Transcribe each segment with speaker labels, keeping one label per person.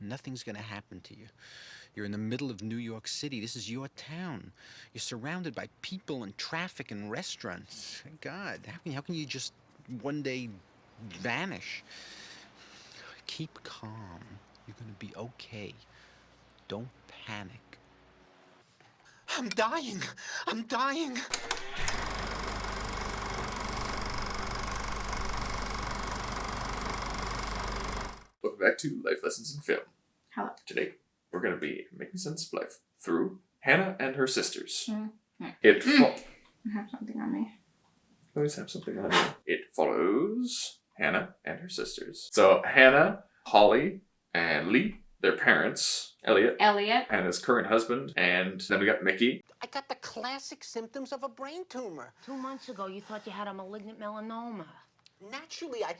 Speaker 1: Nothing's gonna happen to you. You're in the middle of New York City. This is your town. You're surrounded by people and traffic and restaurants. God, how can you just one day vanish? Keep calm. You're gonna be okay. Don't panic. I'm dying. I'm dying.
Speaker 2: Welcome back to Life Lessons in Film.
Speaker 3: Hello.
Speaker 2: Today, we're going to be making sense of life through Hannah and her sisters.
Speaker 3: Mm-hmm.
Speaker 2: I
Speaker 3: have something on me.
Speaker 2: always have something on you. It follows Hannah and her sisters. So Hannah, Holly, and Lee, their parents, Elliot, Hannah's current husband, and then we got Mickey.
Speaker 1: I got the classic symptoms of a brain tumor.
Speaker 4: 2 months ago, you thought you had a malignant melanoma.
Speaker 1: Naturally, I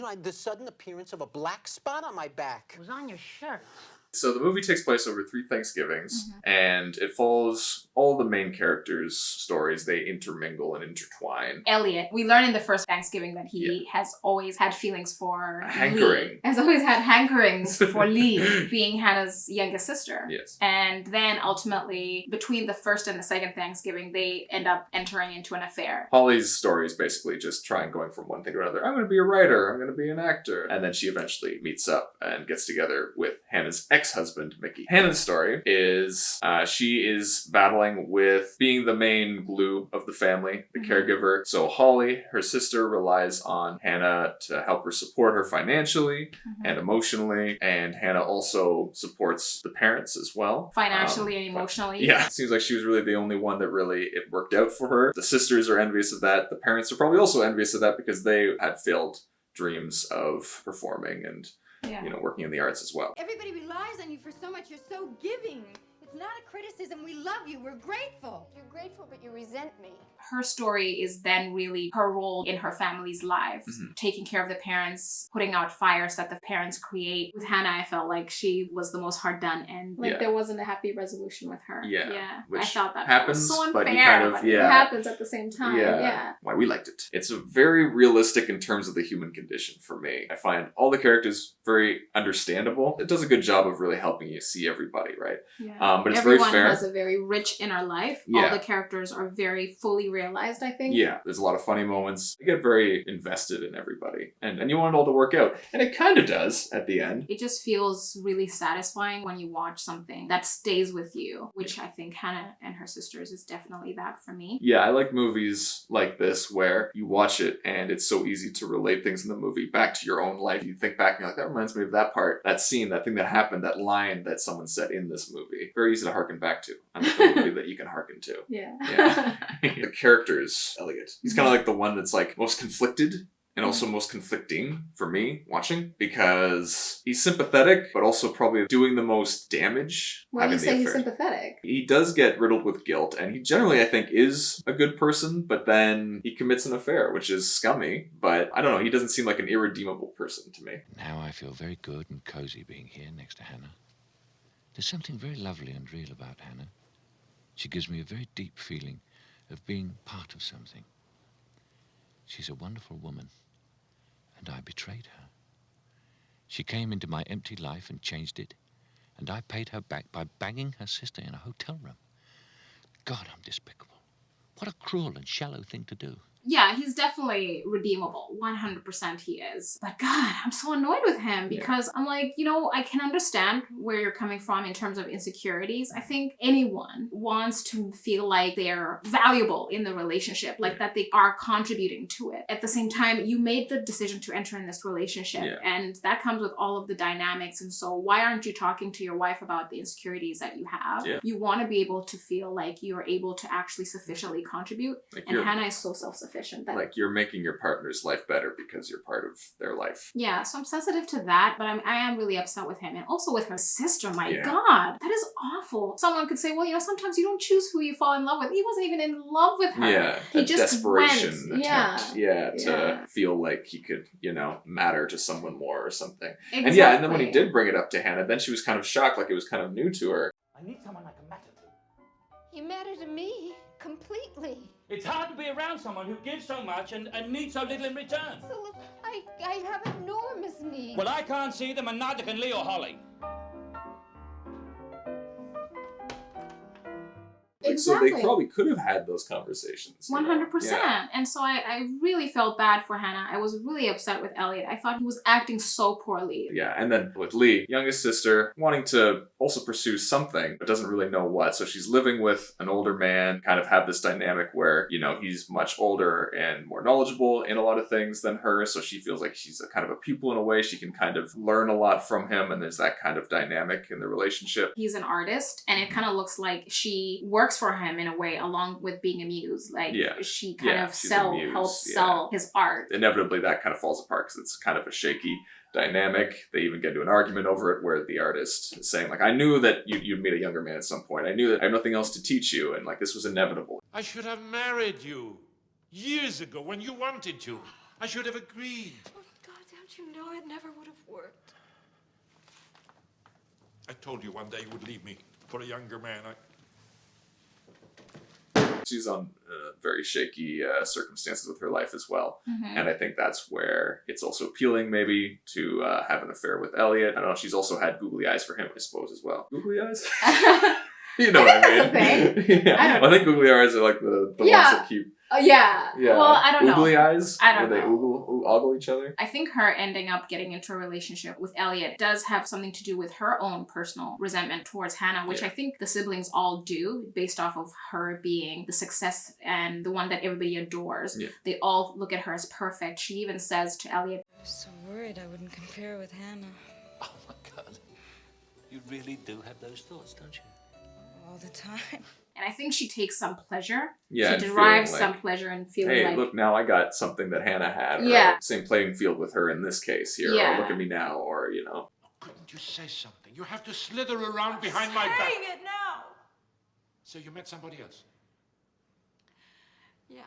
Speaker 1: had the sudden appearance of a black spot on my back.
Speaker 4: It was on your shirt.
Speaker 2: So the movie takes place over 3 Thanksgivings, and it follows all the main characters' stories. They intermingle and intertwine.
Speaker 3: Elliot, we learn in the first Thanksgiving that he has always had feelings for
Speaker 2: hankering.
Speaker 3: Lee. Has always had hankerings for Lee, being Hannah's youngest sister.
Speaker 2: Yes.
Speaker 3: And then ultimately, between the first and the second Thanksgiving, they end up entering into an affair.
Speaker 2: Holly's story is basically just going from one thing to another. I'm going to be a writer. I'm going to be an actor. And then she eventually meets up and gets together with Hannah's ex-husband, Mickey. Hannah's story is she is battling with being the main glue of the family, the caregiver. So Holly, her sister, relies on Hannah to help her support her financially and emotionally. And Hannah also supports the parents as well.
Speaker 3: Financially and emotionally.
Speaker 2: Yeah, it seems like she was really the only one that really it worked out for her. The sisters are envious of that. The parents are probably also envious of that because they had failed dreams of performing and working in the arts as well.
Speaker 5: Everybody relies on you for so much. You're so giving. It's not a criticism. We love you. We're grateful. You're grateful, but you resent me.
Speaker 3: Her story is then really her role in her family's lives, taking care of the parents, putting out fires that the parents create. With Hannah, I felt like she was the most hard done, and there wasn't a happy resolution with her.
Speaker 2: Which
Speaker 3: I felt that
Speaker 2: happens,
Speaker 3: was so unfair,
Speaker 2: but you kind of,
Speaker 3: it happens at the same time.
Speaker 2: Why we liked it. It's a very realistic in terms of the human condition for me. I find all the characters very understandable. It does a good job of really helping you see everybody, right? But it's
Speaker 3: Everyone
Speaker 2: very fair.
Speaker 3: has a very rich inner life. All the characters are very fully realized, I think.
Speaker 2: Yeah, there's a lot of funny moments. You get very invested in everybody. And you want it all to work out. And it kind of does at the end.
Speaker 3: It just feels really satisfying when you watch something that stays with you, which I think Hannah and her sisters is definitely that for me.
Speaker 2: Yeah, I like movies like this where you watch it and it's so easy to relate things in the movie back to your own life. You think back and you're like, that reminds me of that part, that scene, that thing that happened, that line that someone said in this movie. Very easy to harken back to. Another movie that you can harken to.
Speaker 3: Yeah.
Speaker 2: The characters, Elliot. He's kind of like the one that's like most conflicted and also most conflicting for me watching because he's sympathetic, but also probably doing the most damage.
Speaker 3: Why do you say he's sympathetic?
Speaker 2: He does get riddled with guilt, and he generally, I think, is a good person, but then he commits an affair, which is scummy, but I don't know, he doesn't seem like an irredeemable person to me.
Speaker 6: Now I feel very good and cozy being here next to Hannah. There's something very lovely and real about Hannah. She gives me a very deep feeling of being part of something. She's a wonderful woman, and I betrayed her. She came into my empty life and changed it, and I paid her back by banging her sister in a hotel room. God, I'm despicable. What a cruel and shallow thing to do.
Speaker 3: Yeah, he's definitely redeemable. 100% he is. But God, I'm so annoyed with him because I'm like, I can understand where you're coming from in terms of insecurities. I think anyone wants to feel like they're valuable in the relationship, like that they are contributing to it. At the same time, you made the decision to enter in this relationship and that comes with all of the dynamics. And so why aren't you talking to your wife about the insecurities that you have?
Speaker 2: Yeah.
Speaker 3: You want to be able to feel like you're able to actually sufficiently contribute. Like and Hannah is so self-sufficient.
Speaker 2: Like you're making your partner's life better because you're part of their life.
Speaker 3: Yeah, so I'm sensitive to that, but I am really upset with him. And also with her sister, my God, that is awful. Someone could say, well, sometimes you don't choose who you fall in love with. He wasn't even in love with her.
Speaker 2: Yeah,
Speaker 3: he just
Speaker 2: desperation
Speaker 3: went.
Speaker 2: attempt. To feel like he could, matter to someone more or something.
Speaker 3: Exactly.
Speaker 2: And then when he did bring it up to Hannah, then she was kind of shocked, like it was kind of new to her.
Speaker 7: I need someone I can matter to.
Speaker 5: You matter to me completely.
Speaker 7: It's hard to be around someone who gives so much and needs so little in return.
Speaker 5: Philip, I have enormous needs.
Speaker 7: Well, I can't see them and neither can Lee or Holly.
Speaker 2: So
Speaker 3: Exactly.
Speaker 2: they probably could have had those conversations.
Speaker 3: 100%.
Speaker 2: Yeah.
Speaker 3: And so I really felt bad for Hannah. I was really upset with Elliot. I thought he was acting so poorly.
Speaker 2: Yeah, and then with Lee, youngest sister, wanting to also pursue something, but doesn't really know what. So she's living with an older man, kind of have this dynamic where, he's much older and more knowledgeable in a lot of things than her. So she feels like she's a kind of a pupil in a way. She can kind of learn a lot from him, and there's that kind of dynamic in the relationship.
Speaker 3: He's an artist, and it kind of looks like she works for him in a way, along with being a muse. Like, she kind of helps sell his art.
Speaker 2: Inevitably, that kind of falls apart because it's kind of a shaky dynamic. They even get into an argument over it where the artist is saying, like, I knew that you'd meet a younger man at some point. I knew that I have nothing else to teach you, and like this was inevitable.
Speaker 8: I should have married you years ago when you wanted to. I should have agreed.
Speaker 5: Oh, God, don't you know it never would have worked?
Speaker 8: I told you one day you would leave me for a younger man.
Speaker 2: She's on very shaky circumstances with her life as well.
Speaker 3: Mm-hmm.
Speaker 2: And I think that's where it's also appealing maybe to have an affair with Elliot. I don't know, she's also had googly eyes for him, I suppose, as well. Googly eyes? You know what I mean?
Speaker 3: That's a thing.
Speaker 2: Yeah. I think googly eyes are like the ones that keep...
Speaker 3: Yeah. Well, I don't know.
Speaker 2: Googly eyes?
Speaker 3: I don't
Speaker 2: Where
Speaker 3: know.
Speaker 2: they ogle each other?
Speaker 3: I think her ending up getting into a relationship with Elliot does have something to do with her own personal resentment towards Hannah, which I think the siblings all do, based off of her being the success and the one that everybody adores.
Speaker 2: Yeah.
Speaker 3: They all look at her as perfect. She even says to Elliot,
Speaker 5: I was so worried I wouldn't compare with Hannah.
Speaker 6: Oh, my God. You really do have those thoughts, don't you?
Speaker 5: All the time.
Speaker 3: and I think she takes some pleasure.
Speaker 2: Yeah,
Speaker 3: she
Speaker 2: and
Speaker 3: derives
Speaker 2: feeling
Speaker 3: some
Speaker 2: like,
Speaker 3: pleasure in feeling
Speaker 2: hey,
Speaker 3: like,
Speaker 2: look, now I got something that Hannah had. Or
Speaker 3: Yeah.
Speaker 2: Same playing field with her in this case here.
Speaker 3: Yeah.
Speaker 2: Or look at me now, or,
Speaker 8: Couldn't you say something? You have to slither around behind my back.
Speaker 5: Saying it now.
Speaker 8: So you met somebody else?
Speaker 5: Yeah.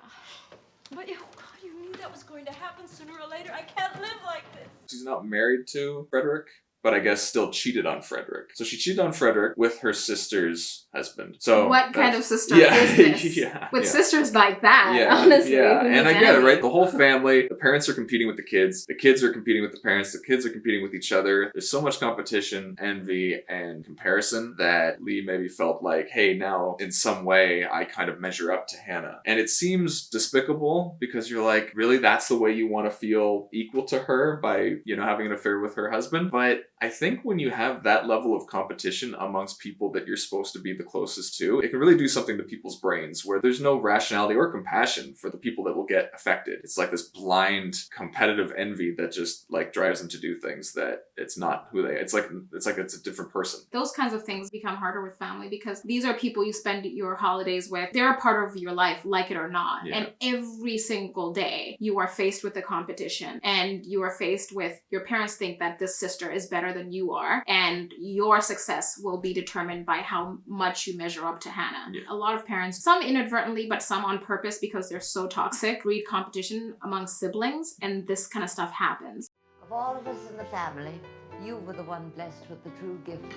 Speaker 5: But oh God, you knew that was going to happen sooner or later. I can't live like this.
Speaker 2: She's not married to Frederick, but I guess still cheated on Frederick. So she cheated on Frederick with her sister's husband. So
Speaker 3: what kind of sister
Speaker 2: yeah,
Speaker 3: is this?
Speaker 2: yeah,
Speaker 3: With
Speaker 2: yeah.
Speaker 3: sisters like that,
Speaker 2: Yeah,
Speaker 3: honestly.
Speaker 2: yeah,
Speaker 3: who
Speaker 2: and I
Speaker 3: needs
Speaker 2: get it,
Speaker 3: envy?
Speaker 2: right? The whole family, the parents are competing with the kids are competing with the parents, the kids are competing with each other. There's so much competition, envy, and comparison that Lee maybe felt like, hey, now in some way I kind of measure up to Hannah. And it seems despicable because you're like, really, that's the way you want to feel equal to her by, having an affair with her husband? But I think when you have that level of competition amongst people that you're supposed to be the closest to, it can really do something to people's brains where there's no rationality or compassion for the people that will get affected. It's like this blind competitive envy that just like drives them to do things that it's not who they. It's like it's a different person.
Speaker 3: Those kinds of things become harder with family because these are people you spend your holidays with. They're a part of your life, like it or not.
Speaker 2: Yeah.
Speaker 3: And every single day you are faced with the competition and you are faced with your parents think that this sister is better than you are, and your success will be determined by how much you measure up to Hannah.
Speaker 2: Yeah.
Speaker 3: A lot of parents, some inadvertently, but some on purpose because they're so toxic, breed competition among siblings, and this kind of stuff happens.
Speaker 9: Of all of us in the family, you were the one blessed with the true gift.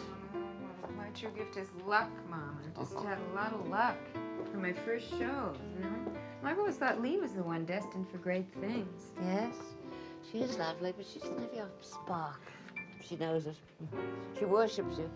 Speaker 10: My true gift is luck, Mom. I just had a lot of luck for my first show, I always thought Lee was the one destined for great things.
Speaker 9: Yes, she is lovely, but she doesn't have your spark. She knows it. She worships you.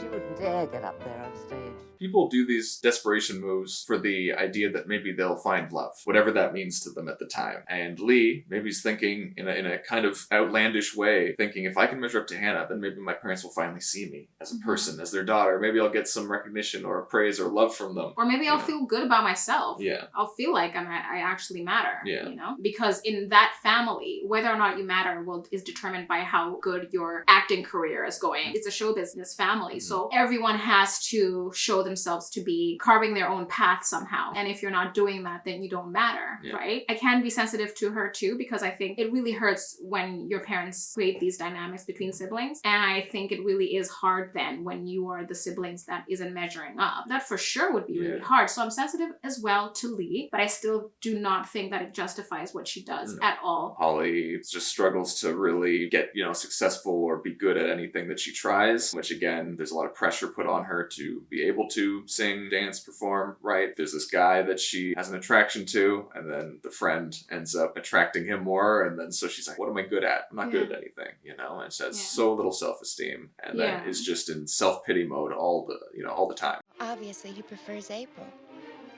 Speaker 9: She wouldn't dare get up there on stage.
Speaker 2: People do these desperation moves for the idea that maybe they'll find love, whatever that means to them at the time. And Lee, maybe he's thinking in a kind of outlandish way, thinking if I can measure up to Hannah, then maybe my parents will finally see me as a person, as their daughter. Maybe I'll get some recognition or praise or love from them.
Speaker 3: Or maybe I'll feel good about myself.
Speaker 2: Yeah.
Speaker 3: I'll feel like I actually matter.
Speaker 2: Yeah.
Speaker 3: Because in that family, whether or not you matter is determined by how good your acting career is going. It's a show business family. So everyone has to show themselves to be carving their own path somehow. And if you're not doing that, then you don't matter, right? I can be sensitive to her too, because I think it really hurts when your parents create these dynamics between siblings. And I think it really is hard then when you are the siblings that isn't measuring up. That for sure would be really hard. So I'm sensitive as well to Lee, but I still do not think that it justifies what she does at all.
Speaker 2: Holly just struggles to really get, successful or be good at anything that she tries, which again, there's a a lot of pressure put on her to be able to sing, dance, perform, right? There's this guy that she has an attraction to, and then the friend ends up attracting him more, and then so she's like, what am I good at? I'm not good at anything, and she has so little self-esteem, and then is just in self-pity mode all the time.
Speaker 5: Obviously, he prefers April.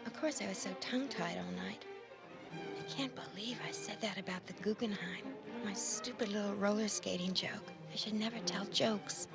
Speaker 5: Of course, I was so tongue-tied all night. I can't believe I said that about the Guggenheim. My stupid little roller skating joke. I should never tell jokes.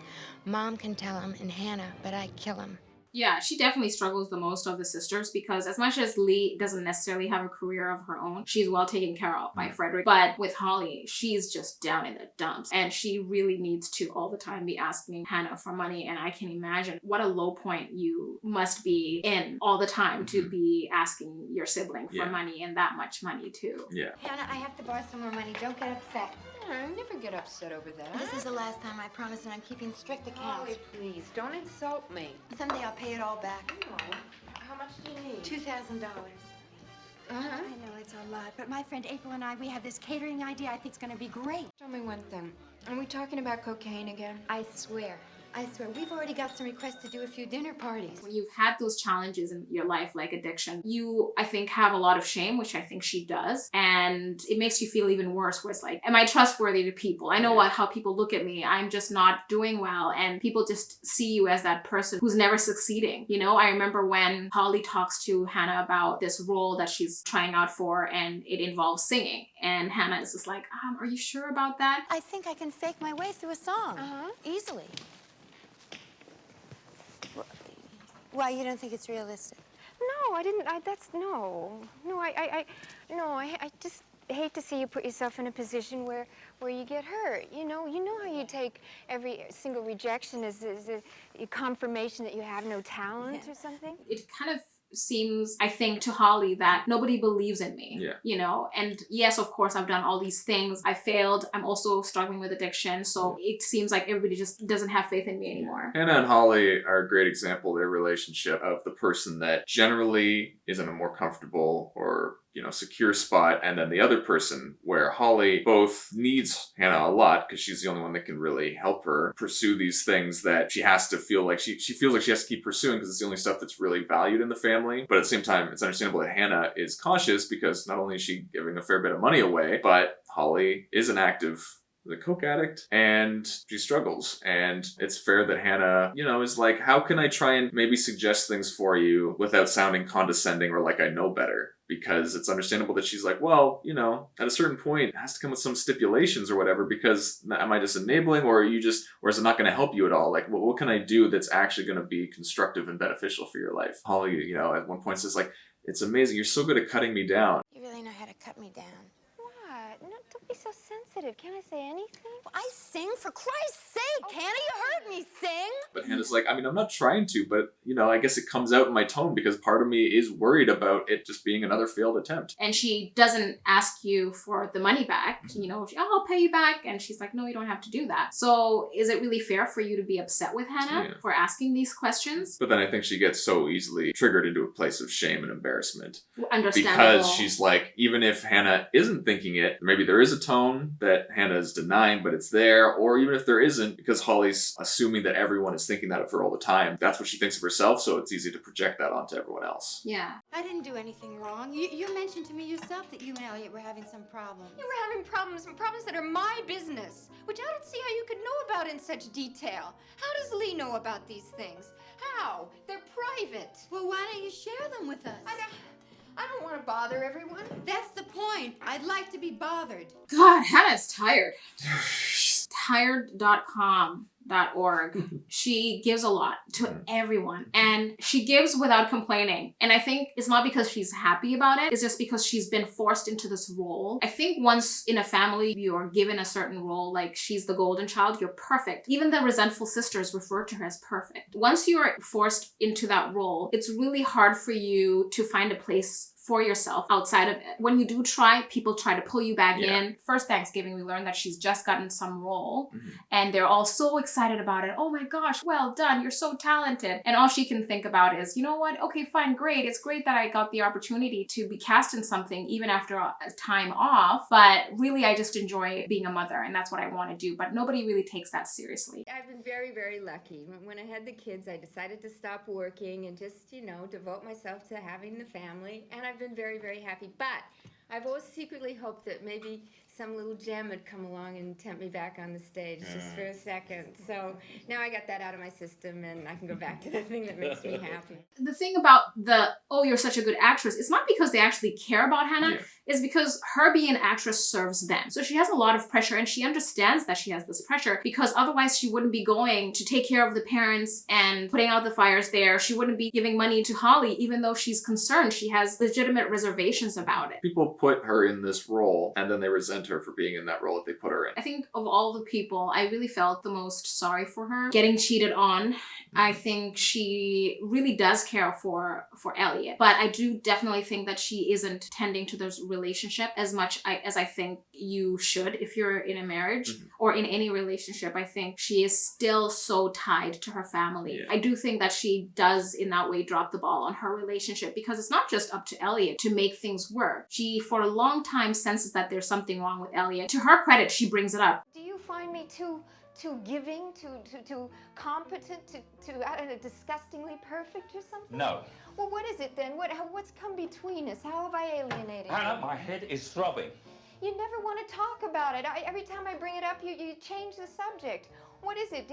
Speaker 5: Mom can tell them, and Hannah, but I kill them.
Speaker 3: Yeah, she definitely struggles the most of the sisters because as much as Lee doesn't necessarily have a career of her own, she's well taken care of by Frederick. But with Holly, she's just down in the dumps and she really needs to all the time be asking Hannah for money. And I can imagine what a low point you must be in all the time to be asking your sibling for money and that much money too.
Speaker 2: Yeah.
Speaker 5: Hannah, I have to borrow some more money. Don't get upset.
Speaker 10: I never get upset over that.
Speaker 5: This is the last time, I promise, and I'm keeping strict accounts.
Speaker 10: Holly, please, don't insult me.
Speaker 5: Someday I'll pay it all back.
Speaker 10: No. How much do you need?
Speaker 5: $2,000. I know it's a lot, but my friend April and we have this catering idea I think it's going to be great.
Speaker 10: Tell me one thing. Are we talking about cocaine again?
Speaker 5: I swear. We've already got some requests to do a few dinner parties.
Speaker 3: When you've had those challenges in your life, like addiction, you, I think, have a lot of shame, which I think she does. And it makes you feel even worse where it's like, am I trustworthy to people? I know how people look at me. I'm just not doing well. And people just see you as that person who's never succeeding. I remember when Holly talks to Hannah about this role that she's trying out for and it involves singing. And Hannah is just like, are you sure about that?
Speaker 5: I think I can fake my way through a song. Easily. Why, you don't think it's realistic?
Speaker 10: No, I didn't. I just hate to see you put yourself in a position where you get hurt. You know how you take every single rejection as a confirmation that you have no talent or something?
Speaker 3: It kind of seems, I think, to Holly that nobody believes in me, and yes, of course, I've done all these things. I failed. I'm also struggling with addiction. So it seems like everybody just doesn't have faith in me anymore.
Speaker 2: Hannah and Holly are a great example of their relationship of the person that generally is in a more comfortable or secure spot, and then the other person where Holly both needs Hannah a lot because she's the only one that can really help her pursue these things that she has to feel like she feels like she has to keep pursuing because it's the only stuff that's really valued in the family. But at the same time, it's understandable that Hannah is cautious because not only is she giving a fair bit of money away, but Holly is an active coke addict and she struggles. And it's fair that Hannah, is like, how can I try and maybe suggest things for you without sounding condescending or like I know better? Because it's understandable that she's like, well, at a certain point, it has to come with some stipulations or whatever, because am I just enabling or is it not going to help you at all? Like, what can I do that's actually going to be constructive and beneficial for your life? Holly, at one point says like, it's amazing. You're so good at cutting me down.
Speaker 5: You really know how to cut me down.
Speaker 10: What? No, don't be so sensitive. Can't I say anything?
Speaker 5: Well, I sing, for Christ's sake. Hannah, you heard me sing.
Speaker 2: But Hannah's like, I'm not trying to, but, I guess it comes out in my tone because part of me is worried about it just being another failed attempt.
Speaker 3: And she doesn't ask you for the money back. I'll pay you back. And she's like, no, you don't have to do that. So is it really fair for you to be upset with Hannah for asking these questions?
Speaker 2: But then I think she gets so easily triggered into a place of shame and embarrassment.
Speaker 3: Understandable.
Speaker 2: Because she's like, even if Hannah isn't thinking it, maybe there is a tone that Hannah is denying, but it's there. Or even if there isn't, because Holly's assuming that everyone is thinking that of her all the time. That's what she thinks of herself, so it's easy to project that onto everyone else.
Speaker 3: Yeah.
Speaker 5: I didn't do anything wrong. You mentioned to me yourself that you and Elliot were having some problems.
Speaker 10: You were having problems that are my business, which I don't see how you could know about in such detail. How does Lee know about these things? How? They're private.
Speaker 5: Well, why don't you share them with us?
Speaker 10: I don't want to bother everyone.
Speaker 5: That's the point. I'd like to be bothered.
Speaker 3: God, Hannah's tired. Tired.com.org. She gives a lot to everyone and she gives without complaining. And I think it's not because she's happy about it. It's just because she's been forced into this role. I think once in a family you are given a certain role, like she's the golden child, you're perfect. Even the resentful sisters refer to her as perfect. Once you are forced into that role, it's really hard for you to find a place for yourself outside of it. When you do try, people try to pull you back
Speaker 2: Yeah.
Speaker 3: in. First Thanksgiving, we learned that she's just gotten some role
Speaker 2: Mhm.
Speaker 3: and they're all so excited about it. Oh my gosh, well done. You're so talented. And all she can think about is, you know what? Okay, fine, great. It's great that I got the opportunity to be cast in something even after a time off. But really, I just enjoy being a mother and that's what I want to do. But nobody really takes that seriously.
Speaker 5: I've been very, very lucky. When I had the kids, I decided to stop working and just, devote myself to having the family. And I've been very, very happy. But I've always secretly hoped that maybe some little gem would come along and tempt me back on the stage just for a second. So now I got that out of my system and I can go back to the thing that makes me happy.
Speaker 3: The thing about you're such a good actress, it's not because they actually care about Hannah, it's because her being an actress serves them. So she has a lot of pressure and she understands that she has this pressure because otherwise she wouldn't be going to take care of the parents and putting out the fires there. She wouldn't be giving money to Holly, even though she's concerned. She has legitimate reservations about it.
Speaker 2: People put her in this role and then they resent her for being in that role that they put her in.
Speaker 3: I think of all the people, I really felt the most sorry for her. Getting cheated on, I think she really does care for Elliot. But I do definitely think that she isn't tending to this relationship as much as I think you should if you're in a marriage or in any relationship. I think she is still so tied to her family. I do think that she does in that way drop the ball on her relationship because it's not just up to Elliot to make things work. She for a long time senses that there's something wrong with Elliot. To her credit, she brings it up.
Speaker 10: Do you find me too giving, too competent, to I don't know, disgustingly perfect or something?
Speaker 7: No.
Speaker 10: Well, what is it then? What's come between us? How have I alienated
Speaker 7: Hannah,
Speaker 10: you?
Speaker 7: my head is throbbing.
Speaker 10: You never want to talk about it. Every time I bring it up, you change the subject. What is it?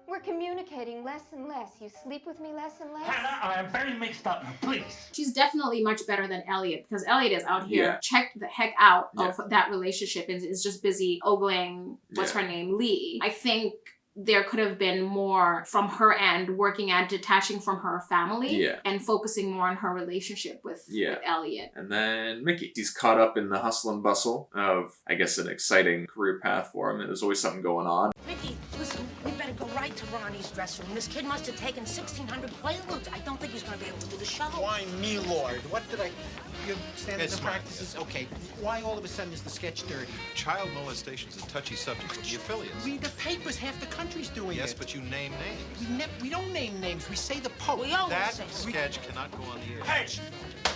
Speaker 10: We're communicating less and less. You sleep with me less and less.
Speaker 7: Hannah, I am very mixed up now, please.
Speaker 3: She's definitely much better than Elliot because Elliot is out here checked the heck out of that relationship and is just busy ogling, what's her name, Lee. I think there could have been more from her end working at detaching from her family and focusing more on her relationship with Elliot.
Speaker 2: And then Mickey, he's caught up in the hustle and bustle of, I guess, an exciting career path for him. And there's always something going on.
Speaker 4: Mickey, listen, we better go right to Ronnie's dressing room. This kid must have taken 1,600 Quaaludes. I don't think he's going to be able to do the show.
Speaker 1: Why me, Lord? What did I... You stand in the practices? Okay. Why all of a sudden is the sketch dirty?
Speaker 11: Child molestation is a touchy subject with the affiliates.
Speaker 1: Read the papers. Half the country's doing it.
Speaker 11: Yes, but you name names.
Speaker 1: We don't name names. We say the Pope.
Speaker 11: That sketch cannot go on the air.
Speaker 7: Hey!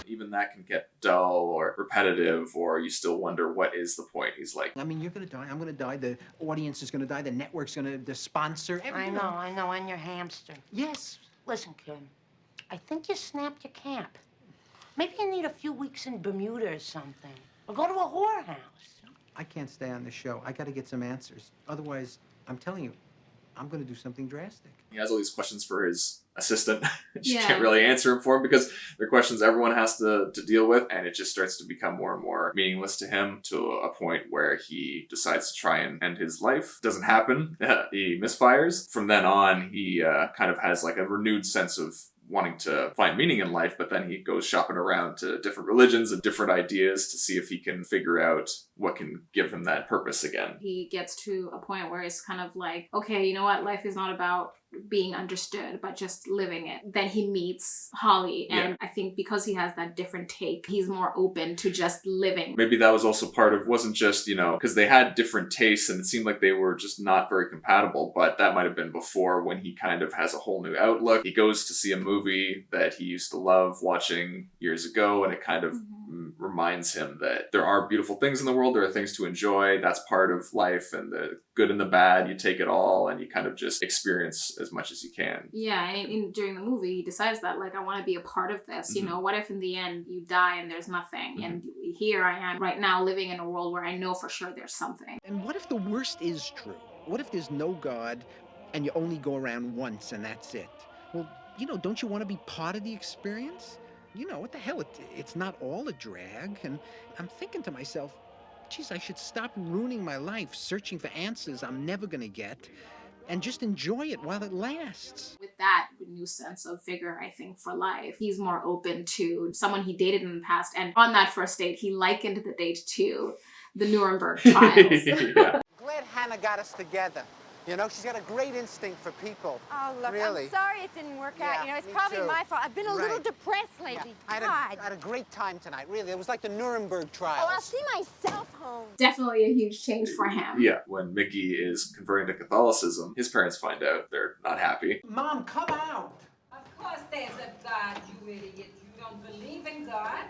Speaker 2: Even that can get dull or repetitive, or you still wonder what is the point. He's like,
Speaker 1: I mean, you're going to die. I'm going to die. The audience is going to die. The network's going to... The sponsor...
Speaker 4: I know, and your hamster.
Speaker 1: Yes.
Speaker 4: Listen, kid, I think you snapped your cap. Maybe you need a few weeks in Bermuda or something. Or go to a whorehouse.
Speaker 1: I can't stay on this show. I got to get some answers. Otherwise, I'm telling you, I'm going to do something drastic.
Speaker 2: he has all these questions for his assistant. She can't really answer them for him because they're questions everyone has to deal with, and it just starts to become more and more meaningless to him to a point where he decides to try and end his life. Doesn't happen. He misfires. From then on, he kind of has like a renewed sense of wanting to find meaning in life, but then he goes shopping around to different religions and different ideas to see if he can figure out what can give him that purpose again.
Speaker 3: He gets to a point where it's kind of like, okay, you know what? Life is not about being understood, but just living it. Then he meets Holly, and I think because he has that different take, he's more open to just living.
Speaker 2: Maybe that was also part of, wasn't just, because they had different tastes and it seemed like they were just not very compatible, but that might have been before, when he kind of has a whole new outlook. He goes to see a movie that he used to love watching years ago, and it kind of reminds him that there are beautiful things in the world, there are things to enjoy, that's part of life, and the good and the bad, you take it all and you kind of just experience as much as you can.
Speaker 3: Yeah, and during the movie, he decides that, like, I want to be a part of this. What if in the end you die and there's nothing? And here I am right now living in a world where I know for sure there's something.
Speaker 1: And what if the worst is true? What if there's no God and you only go around once and that's it? Well, don't you want to be part of the experience? What the hell? It's not all a drag. And I'm thinking to myself, geez, I should stop ruining my life searching for answers I'm never going to get, and just enjoy it while it lasts.
Speaker 3: With that new sense of vigor, I think, for life, he's more open to someone he dated in the past. And on that first date, he likened the date to the Nuremberg trials.
Speaker 12: Glad Hannah got us together. You know, she's got a great instinct for people.
Speaker 10: Oh, look,
Speaker 12: really.
Speaker 10: I'm sorry it didn't work out.
Speaker 12: Yeah,
Speaker 10: You know, it's
Speaker 12: me
Speaker 10: probably
Speaker 12: too.
Speaker 10: my fault. I've been a little
Speaker 12: Right.
Speaker 10: depressed lately.
Speaker 12: Yeah. I had a great time tonight, really. It was like the Nuremberg trials.
Speaker 10: Oh, I'll see myself home.
Speaker 3: Definitely a huge change for him.
Speaker 2: Yeah, when Mickey is converting to Catholicism, his parents find out. They're not happy.
Speaker 12: Mom, come out.
Speaker 13: Of course there's a God, you idiot. You don't believe in God?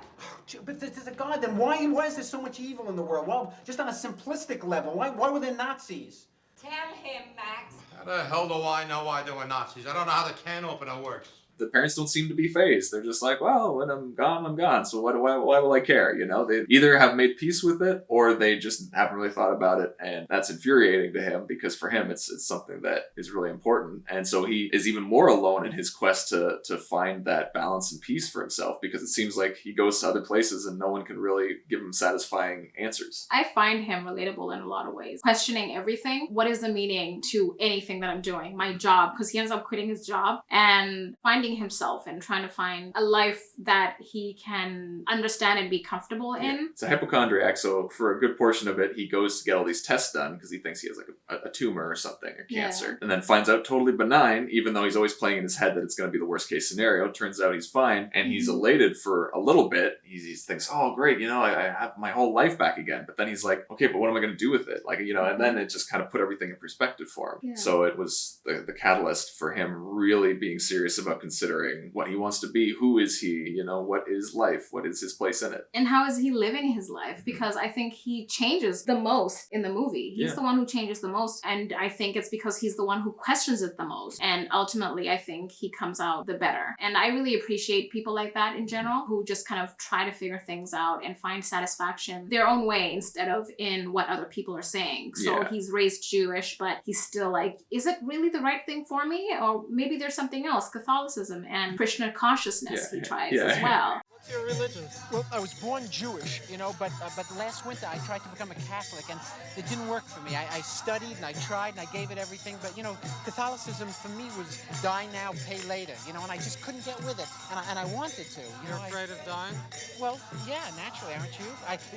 Speaker 12: But there's a God, then why is there so much evil in the world? Well, just on a simplistic level, why were there Nazis?
Speaker 13: Tell him, Max.
Speaker 11: How the hell do I know why there were Nazis? I don't know how the can opener works.
Speaker 2: The parents don't seem to be fazed. They're just like, well, when I'm gone, I'm gone. So why will I care? You know, they either have made peace with it or they just haven't really thought about it. And that's infuriating to him because for him, it's something that is really important. And so he is even more alone in his quest to find that balance and peace for himself because it seems like he goes to other places and no one can really give him satisfying answers.
Speaker 3: I find him relatable in a lot of ways. Questioning everything. What is the meaning to anything that I'm doing? My job, because he ends up quitting his job and finding himself and trying to find a life that he can understand and be comfortable in.
Speaker 2: It's a hypochondriac, so for a good portion of it, he goes to get all these tests done because he thinks he has like a tumor or something, or cancer, and then finds out totally benign, even though he's always playing in his head that it's going to be the worst case scenario. Turns out he's fine, and he's elated for a little bit. He thinks, oh, great, you know, I have my whole life back again. But then he's like, okay, but what am I going to do with it? Like, you know, and then it just kind of put everything in perspective for him.
Speaker 3: Yeah.
Speaker 2: So it was the catalyst for him really being serious about considering what he wants to be. Who is he? You know, what is life? What is his place in it?
Speaker 3: And how is he living his life? Because I think he changes the most in the movie. He's the one who changes the most. And I think it's because he's the one who questions it the most. And ultimately, I think he comes out the better. And I really appreciate people like that in general, who just kind of try to figure things out and find satisfaction their own way instead of in what other people are saying. So he's raised Jewish, but he's still like, is it really the right thing for me? Or maybe there's something else, Catholicism and Krishna consciousness he tries as well.
Speaker 12: What's your religion? Well, I was born Jewish, you know, but last winter I tried to become a Catholic, and it didn't work for me. I studied and I tried and I gave it everything, but, you know, Catholicism for me was die now, pay later, you know, and I just couldn't get with it, and I wanted to.
Speaker 14: You're afraid of dying?
Speaker 12: Well, yeah, naturally, aren't you?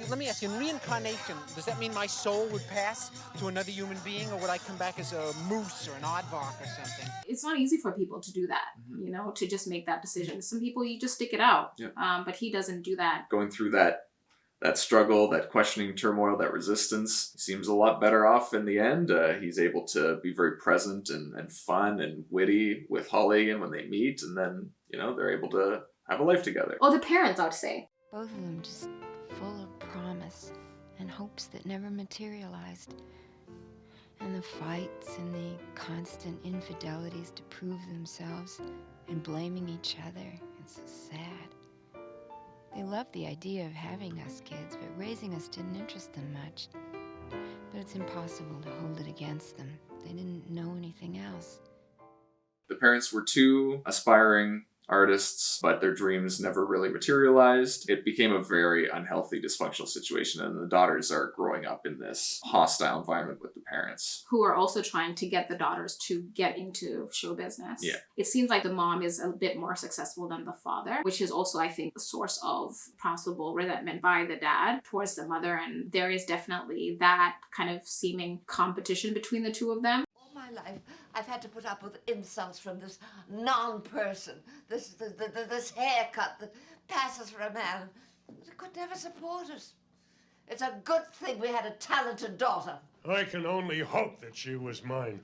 Speaker 12: Let me ask you, in reincarnation, does that mean my soul would pass to another human being, or would I come back as a moose or an aardvark or something?
Speaker 3: It's not easy for people to do that, you know, to just make that decision. Some people, you just stick it out. But he doesn't do that.
Speaker 2: Going through that struggle, that questioning turmoil, that resistance, he seems a lot better off in the end. He's able to be very present and fun and witty with Holly and when they meet, and then, you know, they're able to have a life together.
Speaker 3: Oh, the parents, I'd say.
Speaker 5: Both of them just full of promise and hopes that never materialized. And the fights and the constant infidelities to prove themselves and blaming each other. It's so sad. They loved the idea of having us kids, but raising us didn't interest them much. But it's impossible to hold it against them. They didn't know anything else.
Speaker 2: The parents were two aspiring artists, but their dreams never really materialized. It became a very unhealthy, dysfunctional situation, and the daughters are growing up in this hostile environment with the parents.
Speaker 3: Who are also trying to get the daughters to get into show business.
Speaker 2: Yeah.
Speaker 3: It seems like the mom is a bit more successful than the father, which is also, I think, a source of possible resentment by the dad towards the mother, and there is definitely that kind of seeming competition between the two of them.
Speaker 9: My life, I've had to put up with insults from this non-person, this haircut that passes for a man. But it could never support us. It's a good thing we had a talented daughter.
Speaker 15: I can only hope that she was mine.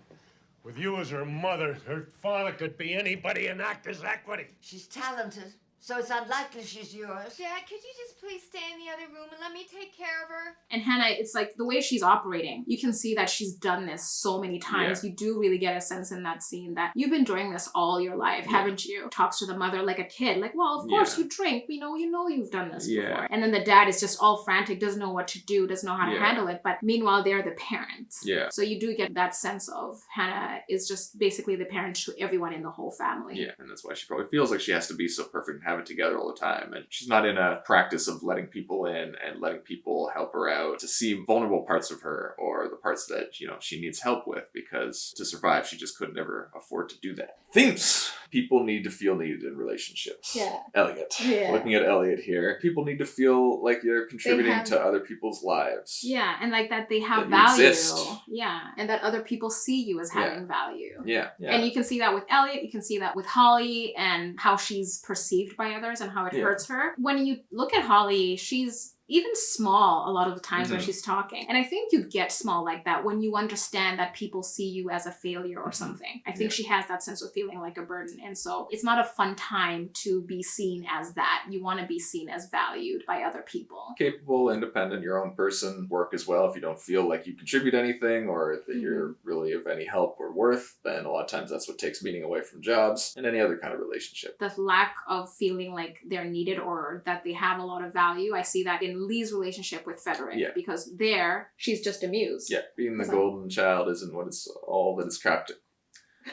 Speaker 15: With you as her mother, her father could be anybody in Actors Equity.
Speaker 9: She's talented, so it's unlikely she's yours.
Speaker 10: Dad, could you just please stay in the other room and let me take care of her?
Speaker 3: And Hannah, it's like the way she's operating, you can see that she's done this so many times. You do really get a sense in that scene that you've been doing this all your life, haven't you? Talks to the mother like a kid, like, well, of course you drink. You know you've done this before. And then the dad is just all frantic, doesn't know what to do, doesn't know how to handle it. But meanwhile, they're the parents. So you do get that sense of Hannah is just basically the parent to everyone in the whole family.
Speaker 2: Yeah, and that's why she probably feels like she has to be so perfect and have it together all the time. And she's not in a practice of letting people in and letting people help her out to see vulnerable parts of her or the parts that, you know, she needs help with, because to survive, she just could never afford to do that. Themes! People need to feel needed in relationships.
Speaker 3: Yeah.
Speaker 2: Elliot.
Speaker 3: Yeah.
Speaker 2: Looking at Elliot here. People need to feel like you're contributing to other people's lives.
Speaker 3: Yeah, and like that they have
Speaker 2: That you
Speaker 3: value.
Speaker 2: exist.
Speaker 3: Yeah, and that other people see you as having value.
Speaker 2: Yeah.
Speaker 3: And you can see that with Elliot, you can see that with Holly and how she's perceived by others and how it hurts her. When you look at Holly, she's even small a lot of the times when she's talking. And I think you get small like that when you understand that people see you as a failure or something. I think she has that sense of feeling like a burden. And so it's not a fun time to be seen as that. You want to be seen as valued by other people.
Speaker 2: Capable, independent, your own person, work as well. If you don't feel like you contribute anything or that you're really of any help or worth, then a lot of times that's what takes meaning away from jobs and any other kind of relationship.
Speaker 3: The lack of feeling like they're needed or that they have a lot of value, I see that in Lee's relationship with Frederick, because there she's just amused.
Speaker 2: Yeah, being the golden child isn't what it's all that it's crapped.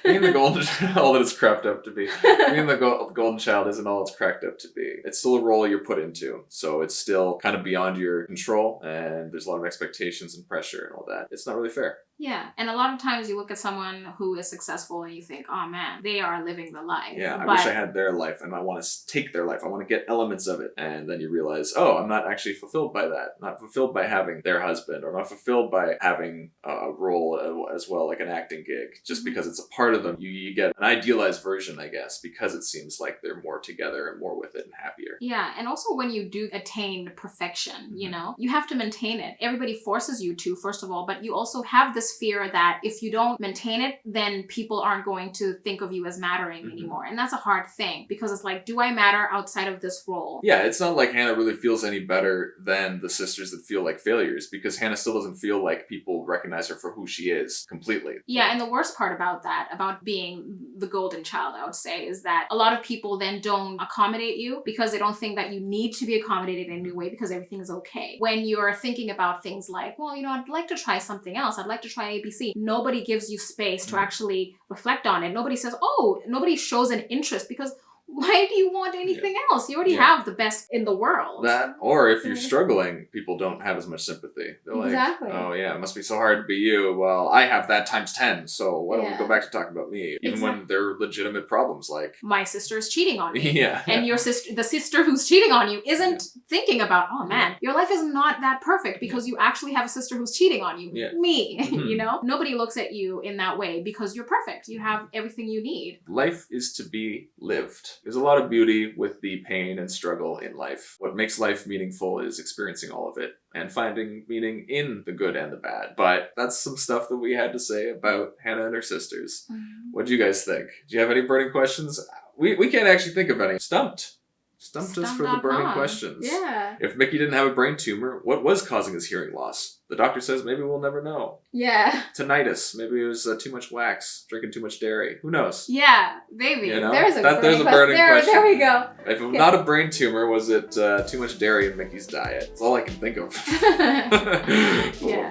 Speaker 2: Being the golden all that it's crapped up to be. Being the golden child isn't all it's cracked up to be. It's still a role you're put into, so it's still kind of beyond your control, and there's a lot of expectations and pressure and all that. It's not really fair.
Speaker 3: Yeah, and a lot of times you look at someone who is successful and you think, oh man, they are living the life.
Speaker 2: Yeah, I wish I had their life and I want to take their life. I want to get elements of it. And then you realize, oh, I'm not actually fulfilled by that. Not fulfilled by having their husband or not fulfilled by having a role as well, like an acting gig. Just because it's a part of them, you get an idealized version, I guess, because it seems like they're more together and more with it and happier.
Speaker 3: Yeah, and also when you do attain perfection, you know, you have to maintain it. Everybody forces you to, first of all, but you also have this fear that if you don't maintain it, then people aren't going to think of you as mattering anymore. And that's a hard thing because it's like, do I matter outside of this role?
Speaker 2: Yeah, it's not like Hannah really feels any better than the sisters that feel like failures because Hannah still doesn't feel like people recognize her for who she is completely.
Speaker 3: Yeah, and the worst part about that, about being the golden child, I would say, is that a lot of people then don't accommodate you because they don't think that you need to be accommodated in a new way because everything is okay. When you're thinking about things like, well, you know, I'd like to try something else. I'd like to try ABC. Nobody gives you space to actually reflect on it. Nobody says, oh, nobody shows an interest because why do you want anything else? You already have the best in the world.
Speaker 2: That, or if you're struggling, people don't have as much sympathy. They're like, oh yeah, it must be so hard to be you. Well, I have that times 10, so why don't we go back to talking about me? Even when there are legitimate problems like...
Speaker 3: my sister is cheating on me.
Speaker 2: Yeah.
Speaker 3: And your sister, the sister who's cheating on you isn't thinking about, oh man, your life is not that perfect because you actually have a sister who's cheating on you. Me, you know? Nobody looks at you in that way because you're perfect. You have everything you need.
Speaker 2: Life is to be lived. There's a lot of beauty with the pain and struggle in life. What makes life meaningful is experiencing all of it and finding meaning in the good and the bad. But that's some stuff that we had to say about Hannah and her sisters. What do you guys think? Do you have any burning questions? We can't actually think of any. Stumped us for the burning questions.
Speaker 3: Yeah.
Speaker 2: If Mickey didn't have a brain tumor, what was causing his hearing loss? The doctor says maybe we'll never know.
Speaker 3: Yeah.
Speaker 2: Tinnitus. Maybe it was too much wax, drinking too much dairy. Who knows?
Speaker 3: Yeah, maybe.
Speaker 2: You know?
Speaker 3: There's a burning
Speaker 2: question.
Speaker 3: There we go.
Speaker 2: If not a brain tumor, was it too much dairy in Mickey's diet? That's all I can think of.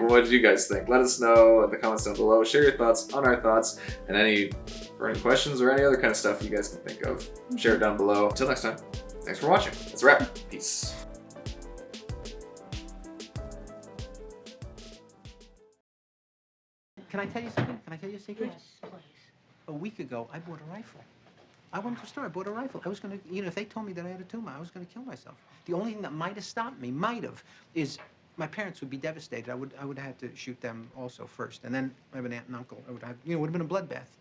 Speaker 2: What did you guys think? Let us know in the comments down below. Share your thoughts on our thoughts and any burning questions or any other kind of stuff you guys can think of. Share it down below. Until next time, thanks for watching. That's a wrap. Peace.
Speaker 12: Can I tell you something? Can I tell you a secret?
Speaker 4: Yes, please.
Speaker 12: A week ago, I bought a rifle. I went to the store, I bought a rifle. I was gonna, you know, if they told me that I had a tumor, I was gonna kill myself. The only thing that might have stopped me, is my parents would be devastated. I would have had to shoot them also first. And then I have an aunt and uncle. Would have been a bloodbath.